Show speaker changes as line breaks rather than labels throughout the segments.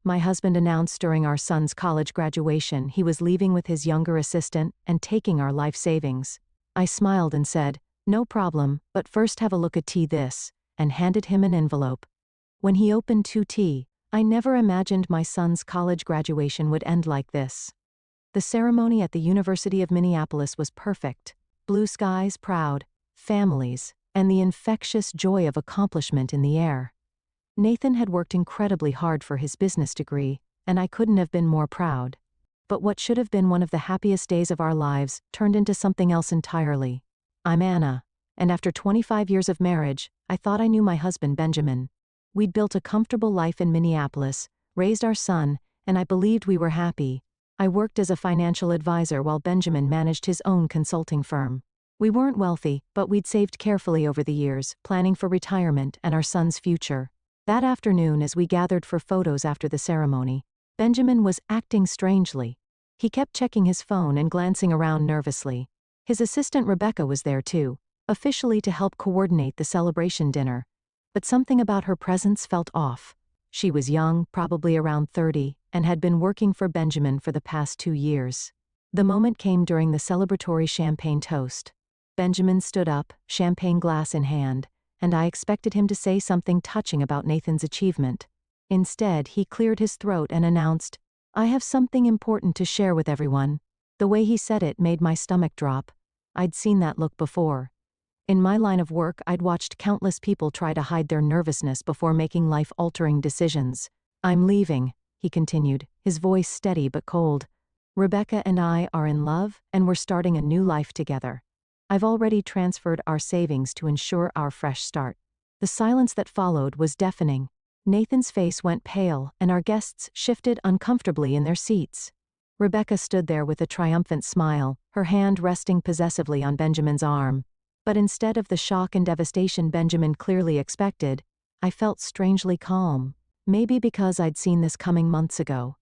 my husband announced during our son's college graduation he was leaving with his younger assistant and taking our life savings. I smiled and said, "No problem, but first have a look at this," and handed him an envelope. When he opened 2T, I never imagined my son's college graduation would end like this. The ceremony at the University of Minneapolis was perfect. Blue skies, proud families, and the infectious joy of accomplishment in the air. Nathan had worked incredibly hard for his business degree, and I couldn't have been more proud. But what should have been one of the happiest days of our lives turned into something else entirely. I'm Anna, and after 25 years of marriage, I thought I knew my husband Benjamin. We'd built a comfortable life in Minneapolis, raised our son, and I believed we were happy. I worked as a financial advisor while Benjamin managed his own consulting firm. We weren't wealthy, but we'd saved carefully over the years, planning for retirement and our son's future. That afternoon, as we gathered for photos after the ceremony, Benjamin was acting strangely. He kept checking his phone and glancing around nervously. His assistant Rebecca was there too, officially to help coordinate the celebration dinner. But something about her presence felt off. She was young, probably around 30, and had been working for Benjamin for the past 2 years. The moment came during the celebratory champagne toast. Benjamin stood up, champagne glass in hand, and I expected him to say something touching about Nathan's achievement. Instead, he cleared his throat and announced, "I have something important to share with everyone." The way he said it made my stomach drop. I'd seen that look before. In my line of work, I'd watched countless people try to hide their nervousness before making life-altering decisions. "I'm leaving," he continued, his voice steady but cold. "Rebecca and I are in love, and we're starting a new life together. I've already transferred our savings to ensure our fresh start." The silence that followed was deafening. Nathan's face went pale, and our guests shifted uncomfortably in their seats. Rebecca stood there with a triumphant smile, her hand resting possessively on Benjamin's arm. But instead of the shock and devastation Benjamin clearly expected, I felt strangely calm. Maybe because I'd seen this coming months ago.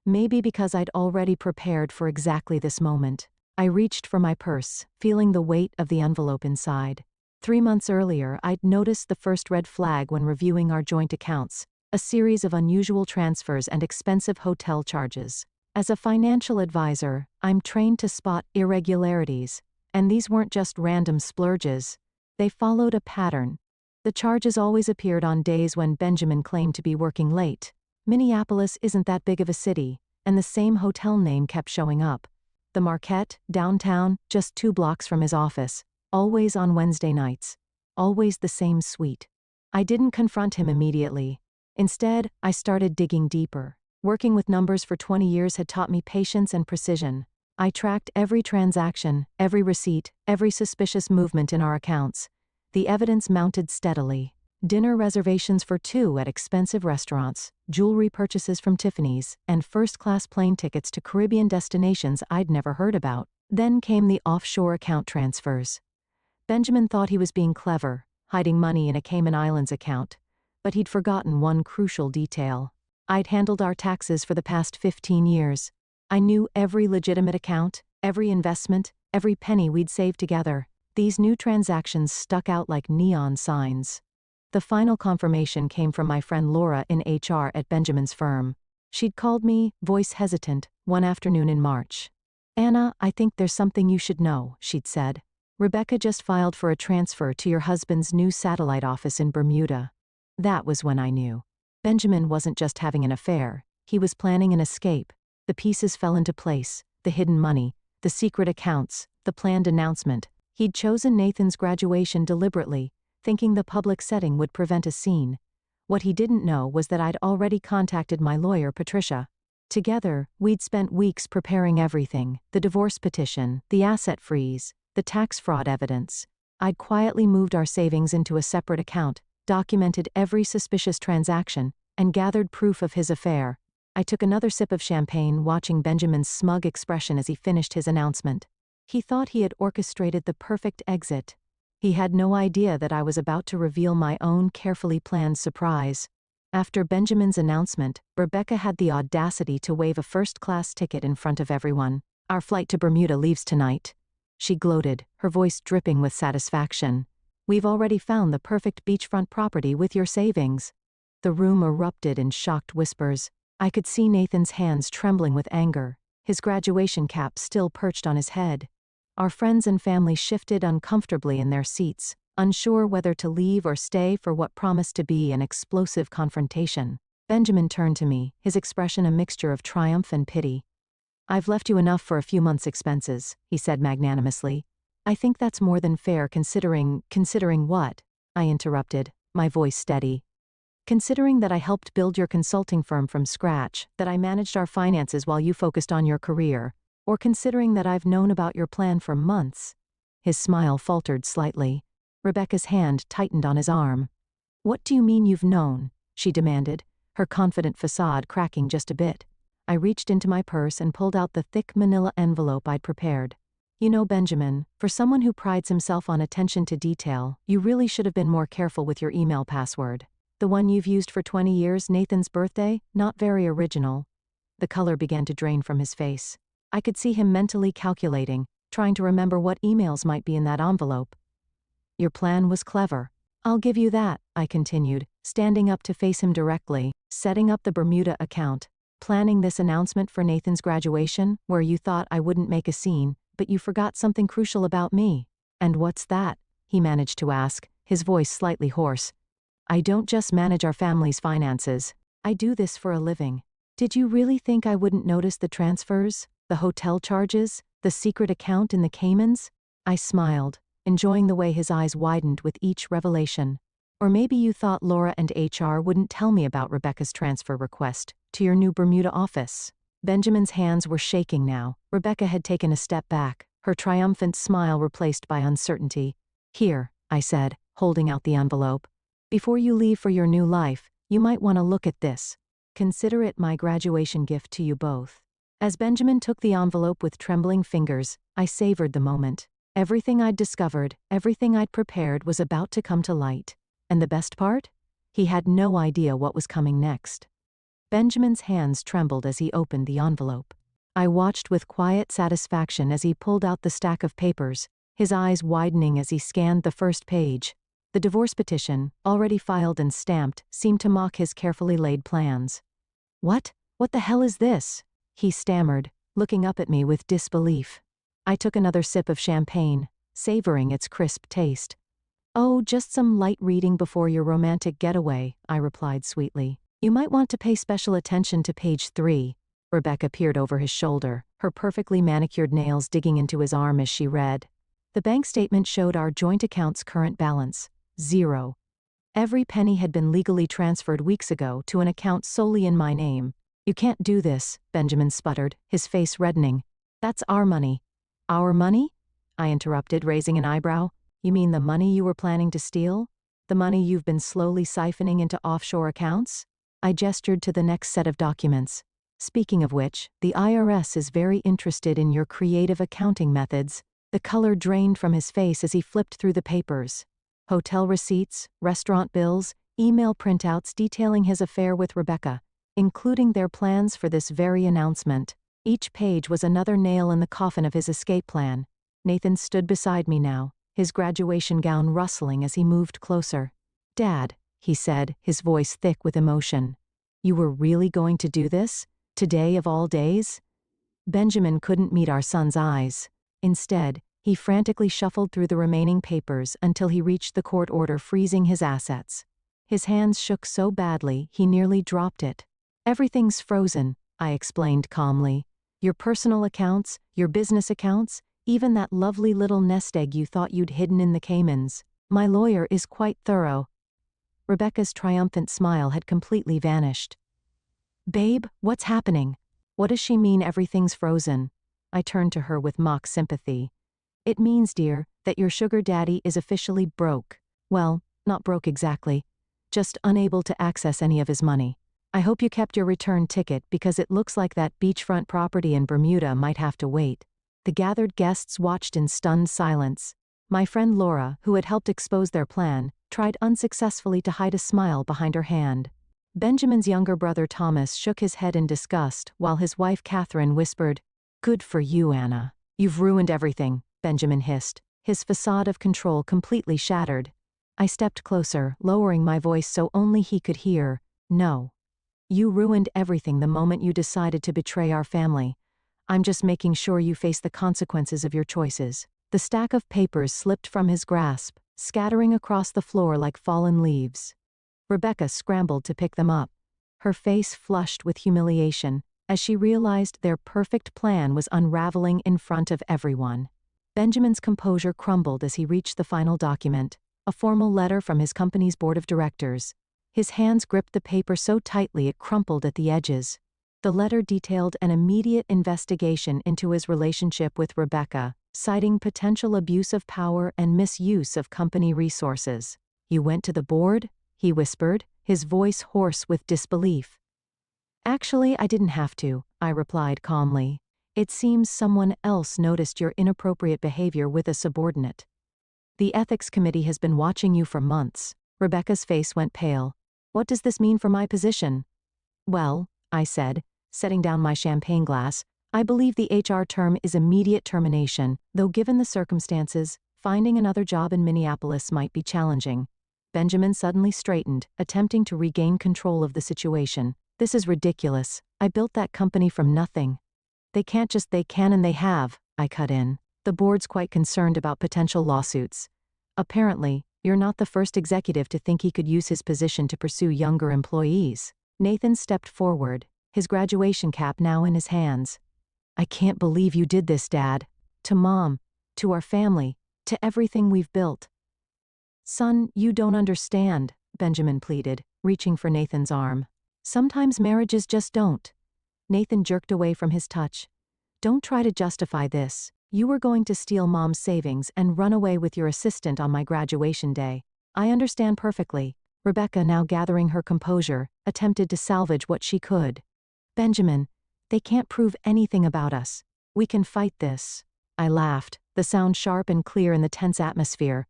Maybe because I'd already prepared for exactly this moment. I reached for my purse, feeling the weight of the envelope inside. 3 months earlier, I'd noticed the first red flag when reviewing our joint accounts, a series of unusual transfers and expensive hotel charges. As a financial advisor, I'm trained to spot irregularities, and these weren't just random splurges. They followed a pattern. The charges always appeared on days when Benjamin claimed to be working late. Minneapolis isn't that big of a city, and the same hotel name kept showing up. The Marquette, downtown, just 2 blocks from his office, always on Wednesday nights. Always the same suite. I didn't confront him immediately. Instead, I started digging deeper. Working with numbers for 20 years had taught me patience and precision. I tracked every transaction, every receipt, every suspicious movement in our accounts. The evidence mounted steadily. Dinner reservations for 2 at expensive restaurants, jewelry purchases from Tiffany's, and first-class plane tickets to Caribbean destinations I'd never heard about. Then came the offshore account transfers. Benjamin thought he was being clever, hiding money in a Cayman Islands account. But he'd forgotten one crucial detail. I'd handled our taxes for the past 15 years. I knew every legitimate account, every investment, every penny we'd saved together. These new transactions stuck out like neon signs. The final confirmation came from my friend Laura in HR at Benjamin's firm. She'd called me, voice hesitant, one afternoon in March. "Anna, I think there's something you should know," she'd said. "Rebecca just filed for a transfer to your husband's new satellite office in Bermuda." That was when I knew. Benjamin wasn't just having an affair, he was planning an escape. The pieces fell into place, the hidden money, the secret accounts, the planned announcement. He'd chosen Nathan's graduation deliberately, thinking the public setting would prevent a scene. What he didn't know was that I'd already contacted my lawyer, Patricia. Together, we'd spent weeks preparing everything: the divorce petition, the asset freeze, the tax fraud evidence. I'd quietly moved our savings into a separate account, documented every suspicious transaction, and gathered proof of his affair. I took another sip of champagne, watching Benjamin's smug expression as he finished his announcement. He thought he had orchestrated the perfect exit. He had no idea that I was about to reveal my own carefully planned surprise. After Benjamin's announcement, Rebecca had the audacity to wave a first-class ticket in front of everyone. "Our flight to Bermuda leaves tonight." She gloated, her voice dripping with satisfaction. "We've already found the perfect beachfront property with your savings." The room erupted in shocked whispers. I could see Nathan's hands trembling with anger, his graduation cap still perched on his head. Our friends and family shifted uncomfortably in their seats, unsure whether to leave or stay for what promised to be an explosive confrontation. Benjamin turned to me, his expression a mixture of triumph and pity. "I've left you enough for a few months' expenses," he said magnanimously. "I think that's more than fair considering what?" I interrupted, my voice steady. "Considering that I helped build your consulting firm from scratch, that I managed our finances while you focused on your career, or considering that I've known about your plan for months." His smile faltered slightly. Rebecca's hand tightened on his arm. "What do you mean you've known?" she demanded, her confident facade cracking just a bit. I reached into my purse and pulled out the thick manila envelope I'd prepared. "You know, Benjamin, for someone who prides himself on attention to detail, you really should have been more careful with your email password. The one you've used for 20 years, Nathan's birthday, not very original." The color began to drain from his face. I could see him mentally calculating, trying to remember what emails might be in that envelope. "Your plan was clever. I'll give you that," I continued, standing up to face him directly. "Setting up the Bermuda account. Planning this announcement for Nathan's graduation, where you thought I wouldn't make a scene, but you forgot something crucial about me." "And what's that?" he managed to ask, his voice slightly hoarse. "I don't just manage our family's finances. I do this for a living. Did you really think I wouldn't notice the transfers, the hotel charges, the secret account in the Caymans?" I smiled, enjoying the way his eyes widened with each revelation. "Or maybe you thought Laura and HR wouldn't tell me about Rebecca's transfer request to your new Bermuda office." Benjamin's hands were shaking now. Rebecca had taken a step back, her triumphant smile replaced by uncertainty. "Here," I said, holding out the envelope. "Before you leave for your new life, you might want to look at this. Consider it my graduation gift to you both." As Benjamin took the envelope with trembling fingers, I savored the moment. Everything I'd discovered, everything I'd prepared was about to come to light. And the best part? He had no idea what was coming next. Benjamin's hands trembled as he opened the envelope. I watched with quiet satisfaction as he pulled out the stack of papers, his eyes widening as he scanned the first page. The divorce petition, already filed and stamped, seemed to mock his carefully laid plans. What the hell is this?" he stammered, looking up at me with disbelief. I took another sip of champagne, savoring its crisp taste. "Oh, just some light reading before your romantic getaway," I replied sweetly. "You might want to pay special attention to page 3. Rebecca peered over his shoulder, her perfectly manicured nails digging into his arm as she read. The bank statement showed our joint account's current balance. 0. Every penny had been legally transferred weeks ago to an account solely in my name. "You can't do this," Benjamin sputtered, his face reddening. "That's our money." "Our money?" I interrupted, raising an eyebrow. "You mean the money you were planning to steal? The money you've been slowly siphoning into offshore accounts?" I gestured to the next set of documents. "Speaking of which, the IRS is very interested in your creative accounting methods." The color drained from his face as he flipped through the papers. Hotel receipts, restaurant bills, email printouts detailing his affair with Rebecca, including their plans for this very announcement. Each page was another nail in the coffin of his escape plan. Nathan stood beside me now, his graduation gown rustling as he moved closer. "Dad," he said, his voice thick with emotion. "You were really going to do this? Today of all days?" Benjamin couldn't meet our son's eyes. Instead, he frantically shuffled through the remaining papers until he reached the court order freezing his assets. His hands shook so badly he nearly dropped it. "Everything's frozen," I explained calmly. "Your personal accounts, your business accounts, even that lovely little nest egg you thought you'd hidden in the Caymans. My lawyer is quite thorough." Rebecca's triumphant smile had completely vanished. "Babe, what's happening? What does she mean everything's frozen?" I turned to her with mock sympathy. "It means, dear, that your sugar daddy is officially broke. Well, not broke exactly. Just unable to access any of his money. I hope you kept your return ticket because it looks like that beachfront property in Bermuda might have to wait." The gathered guests watched in stunned silence. My friend Laura, who had helped expose their plan, tried unsuccessfully to hide a smile behind her hand. Benjamin's younger brother Thomas shook his head in disgust while his wife Catherine whispered, "Good for you, Anna. You've ruined everything," Benjamin hissed, his facade of control completely shattered. I stepped closer, lowering my voice so only he could hear. "No. You ruined everything the moment you decided to betray our family. I'm just making sure you face the consequences of your choices." The stack of papers slipped from his grasp, scattering across the floor like fallen leaves. Rebecca scrambled to pick them up. Her face flushed with humiliation as she realized their perfect plan was unraveling in front of everyone. Benjamin's composure crumbled as he reached the final document, a formal letter from his company's board of directors. His hands gripped the paper so tightly it crumpled at the edges. The letter detailed an immediate investigation into his relationship with Rebecca, citing potential abuse of power and misuse of company resources. "You went to the board?" he whispered, his voice hoarse with disbelief. "Actually, I didn't have to," I replied calmly. "It seems someone else noticed your inappropriate behavior with a subordinate. The ethics committee has been watching you for months." Rebecca's face went pale. "What does this mean for my position?" "Well," I said, setting down my champagne glass, "I believe the HR term is immediate termination, though given the circumstances, finding another job in Minneapolis might be challenging." Benjamin suddenly straightened, attempting to regain control of the situation. "This is ridiculous. I built that company from nothing." "They can't just they can and they have," I cut in. "The board's quite concerned about potential lawsuits. Apparently, you're not the first executive to think he could use his position to pursue younger employees." Nathan stepped forward, his graduation cap now in his hands. "I can't believe you did this, Dad. To Mom, to our family, to everything we've built." "Son, you don't understand," Benjamin pleaded, reaching for Nathan's arm. "Sometimes marriages just don't." Nathan jerked away from his touch. "Don't try to justify this. You were going to steal Mom's savings and run away with your assistant on my graduation day. I understand perfectly." Rebecca, now gathering her composure, attempted to salvage what she could. "Benjamin, they can't prove anything about us. We can fight this." I laughed, the sound sharp and clear in the tense atmosphere.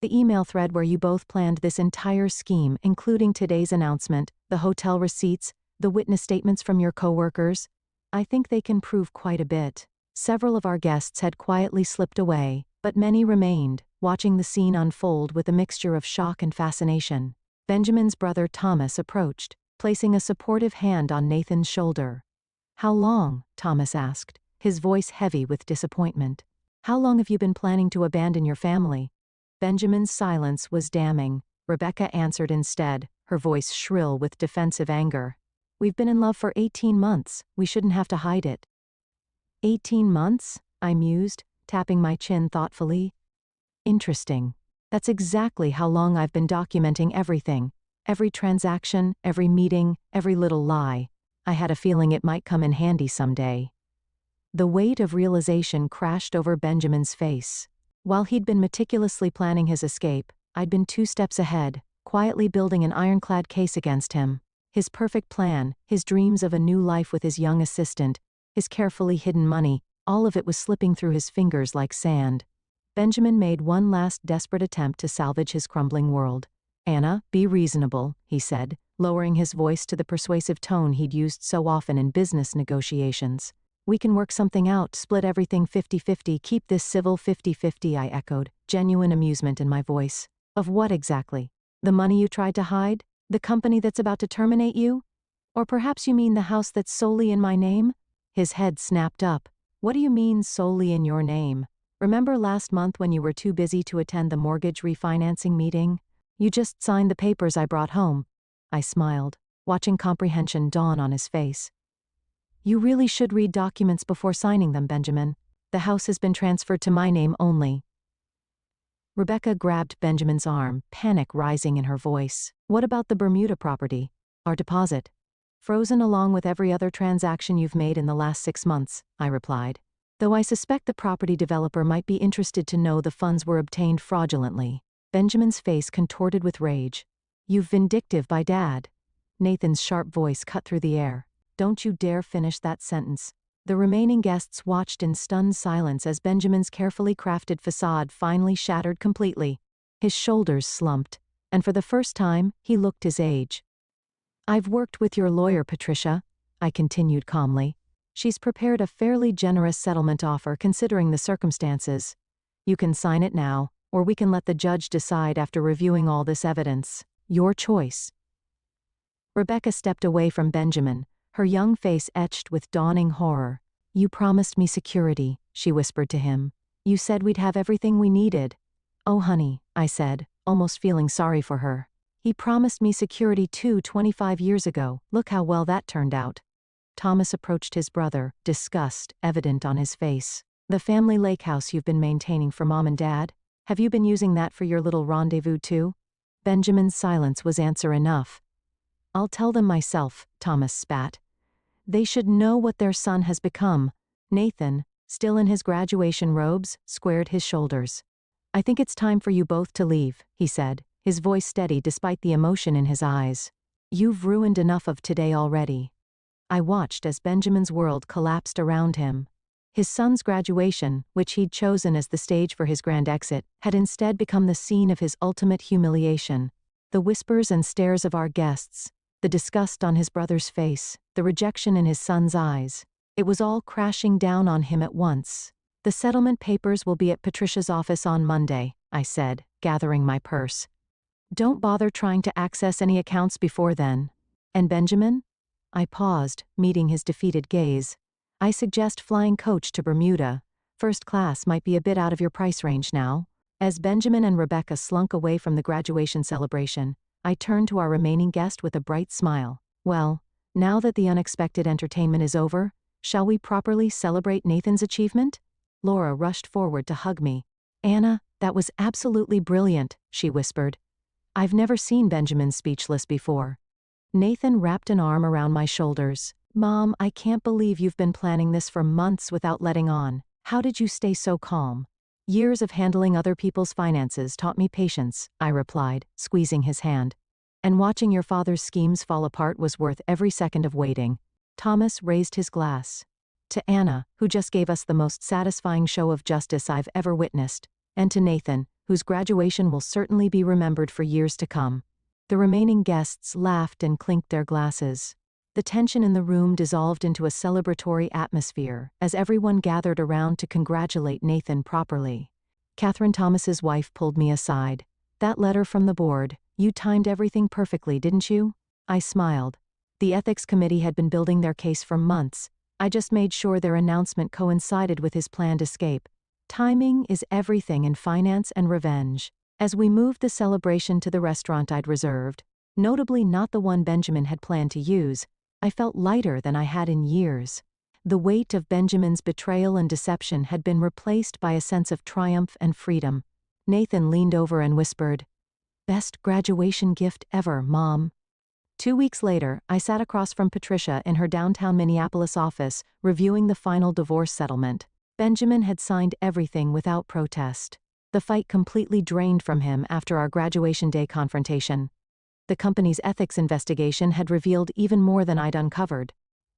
"The email thread where you both planned this entire scheme, including today's announcement, the hotel receipts, the witness statements from your coworkers, I think they can prove quite a bit." Several of our guests had quietly slipped away, but many remained, watching the scene unfold with a mixture of shock and fascination. Benjamin's brother Thomas approached, placing a supportive hand on Nathan's shoulder. "How long?" Thomas asked, his voice heavy with disappointment. "How long have you been planning to abandon your family?" Benjamin's silence was damning. Rebecca answered instead, her voice shrill with defensive anger. "We've been in love for 18 months. We shouldn't have to hide it." 18 months? I mused, tapping my chin thoughtfully. "Interesting. That's exactly how long I've been documenting everything. Every transaction, every meeting, every little lie. I had a feeling it might come in handy someday." The weight of realization crashed over Benjamin's face. While he'd been meticulously planning his escape, I'd been 2 steps ahead, quietly building an ironclad case against him. His perfect plan, his dreams of a new life with his young assistant, his carefully hidden money, all of it was slipping through his fingers like sand. Benjamin made one last desperate attempt to salvage his crumbling world. "Anna, be reasonable," he said, lowering his voice to the persuasive tone he'd used so often in business negotiations. "We can work something out, split everything 50-50, keep this civil 50-50, I echoed, genuine amusement in my voice. "Of what exactly? The money you tried to hide? The company that's about to terminate you? Or perhaps you mean the house that's solely in my name?" His head snapped up. "What do you mean solely in your name? Remember last month when you were too busy to attend the mortgage refinancing meeting? You just signed the papers I brought home." I smiled, watching comprehension dawn on his face. "You really should read documents before signing them, Benjamin. The house has been transferred to my name only." Rebecca grabbed Benjamin's arm, panic rising in her voice. "What about the Bermuda property? Our deposit?" "Frozen along with every other transaction you've made in the last 6 months," I replied. "Though I suspect the property developer might be interested to know the funds were obtained fraudulently." Benjamin's face contorted with rage. "You've vindictive by Dad." Nathan's sharp voice cut through the air. "Don't you dare finish that sentence." The remaining guests watched in stunned silence as Benjamin's carefully crafted facade finally shattered completely. His shoulders slumped, and for the first time, he looked his age. "I've worked with your lawyer, Patricia," I continued calmly. "She's prepared a fairly generous settlement offer considering the circumstances. You can sign it now, or we can let the judge decide after reviewing all this evidence. Your choice." Rebecca stepped away from Benjamin, her young face etched with dawning horror. "You promised me security," she whispered to him. "You said we'd have everything we needed." "Oh honey," I said, almost feeling sorry for her. "He promised me security too 25 years ago, look how well that turned out." Thomas approached his brother, disgust evident on his face. "The family lake house you've been maintaining for Mom and Dad? Have you been using that for your little rendezvous too?" Benjamin's silence was answer enough. "I'll tell them myself," Thomas spat. "They should know what their son has become." Nathan, still in his graduation robes, squared his shoulders. "I think it's time for you both to leave," he said, his voice steady despite the emotion in his eyes. "You've ruined enough of today already." I watched as Benjamin's world collapsed around him. His son's graduation, which he'd chosen as the stage for his grand exit, had instead become the scene of his ultimate humiliation. The whispers and stares of our guests, the disgust on his brother's face, the rejection in his son's eyes. It was all crashing down on him at once. "The settlement papers will be at Patricia's office on Monday," I said, gathering my purse. "Don't bother trying to access any accounts before then." "And Benjamin?" I paused, meeting his defeated gaze. "I suggest flying coach to Bermuda. First class might be a bit out of your price range now." As Benjamin and Rebecca slunk away from the graduation celebration, I turned to our remaining guest with a bright smile. "Well, now that the unexpected entertainment is over, shall we properly celebrate Nathan's achievement?" Laura rushed forward to hug me. "Anna, that was absolutely brilliant," she whispered. I've never seen Benjamin speechless before. Nathan wrapped an arm around my shoulders. "Mom, I can't believe you've been planning this for months without letting on. How did you stay so calm?" "Years of handling other people's finances taught me patience," I replied, squeezing his hand. "And watching your father's schemes fall apart was worth every second of waiting." Thomas raised his glass. "To Anna, who just gave us the most satisfying show of justice I've ever witnessed, and to Nathan, whose graduation will certainly be remembered for years to come." The remaining guests laughed and clinked their glasses. The tension in the room dissolved into a celebratory atmosphere as everyone gathered around to congratulate Nathan properly. Catherine Thomas's wife pulled me aside. "That letter from the board, you timed everything perfectly, didn't you?" I smiled. The ethics committee had been building their case for months. I just made sure their announcement coincided with his planned escape. Timing is everything in finance and revenge. As we moved the celebration to the restaurant I'd reserved, notably not the one Benjamin had planned to use, I felt lighter than I had in years. The weight of Benjamin's betrayal and deception had been replaced by a sense of triumph and freedom. Nathan leaned over and whispered, "Best graduation gift ever, Mom." 2 weeks later, I sat across from Patricia in her downtown Minneapolis office, reviewing the final divorce settlement. Benjamin had signed everything without protest. The fight completely drained from him after our graduation day confrontation. The company's ethics investigation had revealed even more than I'd uncovered.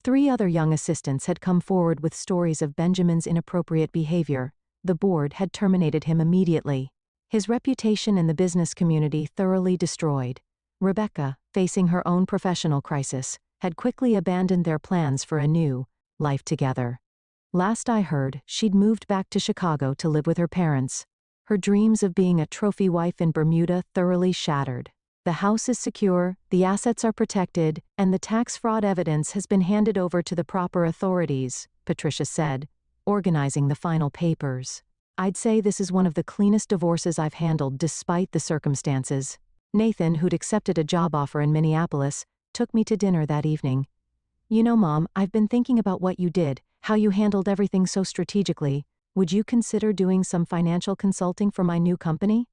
3 other young assistants had come forward with stories of Benjamin's inappropriate behavior. The board had terminated him immediately. His reputation in the business community thoroughly destroyed. Rebecca, facing her own professional crisis, had quickly abandoned their plans for a new life together. Last I heard, she'd moved back to Chicago to live with her parents. Her dreams of being a trophy wife in Bermuda thoroughly shattered. "The house is secure, the assets are protected, and the tax fraud evidence has been handed over to the proper authorities," Patricia said, organizing the final papers. "I'd say this is one of the cleanest divorces I've handled despite the circumstances." Nathan, who'd accepted a job offer in Minneapolis, took me to dinner that evening. "You know, Mom, I've been thinking about what you did, how you handled everything so strategically. Would you consider doing some financial consulting for my new company?"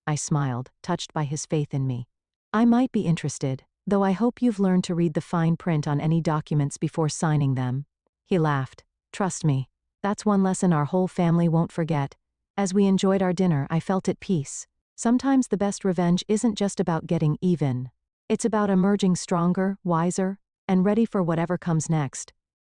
I smiled, touched by his faith in me. "I might be interested, though I hope you've learned to read the fine print on any documents before signing them." He laughed. "Trust me, that's one lesson our whole family won't forget." As we enjoyed our dinner, I felt at peace. Sometimes the best revenge isn't just about getting even. It's about emerging stronger, wiser, and ready for whatever comes next.